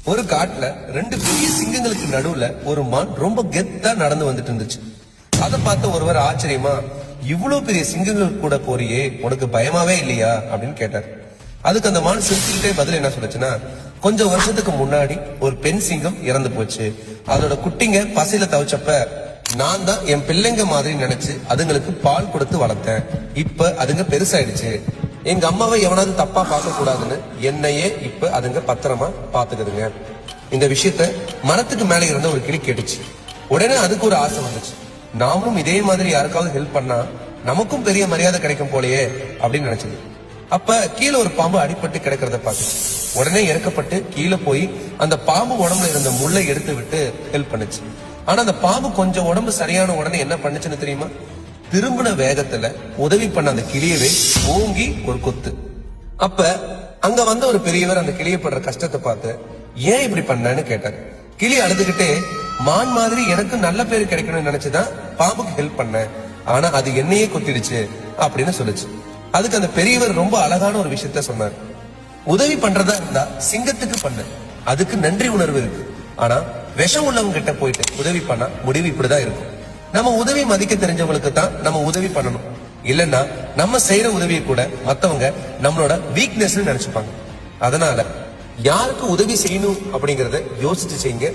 ஒரு காட்டுல ரெண்டு பெரிய சிங்கங்களுக்கு நடுவுல ஒரு மான் ரொம்ப கெத்தா நடந்து வந்துட்டு இருந்துச்சு. அதை பார்த்த ஒருவர் ஆச்சரியமா, இவ்வளவு பெரிய சிங்கங்கள் கூட போறியே, உனக்கு பயமாவே இல்லையா அப்படின்னு கேட்டார். அதுக்கு அந்த மான் சிரிச்சுக்கிட்டே பதில் என்ன சொல்லுச்சுன்னா, கொஞ்சம் வருஷத்துக்கு முன்னாடி ஒரு பெண் சிங்கம் இறந்து போச்சு. அதோட குட்டிங்க பசையில தவிச்சப்ப நான் தான் என் பிள்ளைங்க மாதிரி நினைச்சு அதுங்களுக்கு பால் கொடுத்து வளர்த்தேன். இப்ப அதுங்க பெருசாயிடுச்சு. எங்க அம்மாவை எவனாவது தப்பா பார்க்க கூடாதுன்னு என்னையே இப்ப அதுங்க பத்திரமா பாத்துக்குதுங்க. இந்த விஷயத்த மரத்துக்கு மேல இருந்த ஒரு கிளி கேட்டுச்சு. உடனே அதுக்கு ஒரு ஆசை வந்துச்சு, நாமும் இதே மாதிரி யாருக்காவது ஹெல்ப் பண்ணா நமக்கும் பெரிய மரியாதை கிடைக்கும் போலயே அப்படின்னு நினைச்சது. அப்ப கீழே ஒரு பாம்பு அடிபட்டு கிடக்கிறத பார்த்துச்சு. உடனே இறக்கப்பட்டு கீழே போய் அந்த பாம்பு உடம்புல இருந்த முள்ளை எடுத்து விட்டு ஹெல்ப் பண்ணுச்சு. ஆனா அந்த பாம்பு கொஞ்சம் உடம்பு சரியான உடனே என்ன பண்ணுச்சுன்னு தெரியுமா? திரும்பின வேகத்துல உதவி பண்ண அந்த கிளியவே ஓங்கி ஒரு கொத்து. அப்ப அங்க வந்த ஒரு பெரியவர் அந்த கிளிய படுற கஷ்டத்தை பார்த்து, ஏன் இப்படி பண்ணான்னு கேட்டாரு. கிளி அழுதுகிட்டே, மான் மாதிரி எனக்கு நல்ல பேர் கிடைக்கணும்னு நினைச்சுதான் பாம்புக்கு ஹெல்ப் பண்ணேன், ஆனா அது என்னையே கொத்திடுச்சு அப்படின்னு சொல்லுச்சு. அதுக்கு அந்த பெரியவர் ரொம்ப அழகான ஒரு விஷயத்த சொன்னார். உதவி பண்றதா இருந்தா சிங்கத்துக்கு பண்ண, அதுக்கு நன்றி உணர்வு இருக்கு. ஆனா விஷம் உள்ளவங்க கிட்ட போயிட்டு உதவி பண்ணா முடிவு இப்படிதான் இருக்கும். நம்ம உதவி மதிக்க தெரிஞ்சவங்களுக்கு தான் நம்ம உதவி பண்ணணும். இல்லன்னா நம்ம செய்யற உதவியை கூட மத்தவங்க நம்மளோட வீக்னஸ் நினைச்சுப்பாங்க. அதனால யாருக்கு உதவி செய்யணும் அப்படிங்கறத யோசிச்சு செய்யுங்க.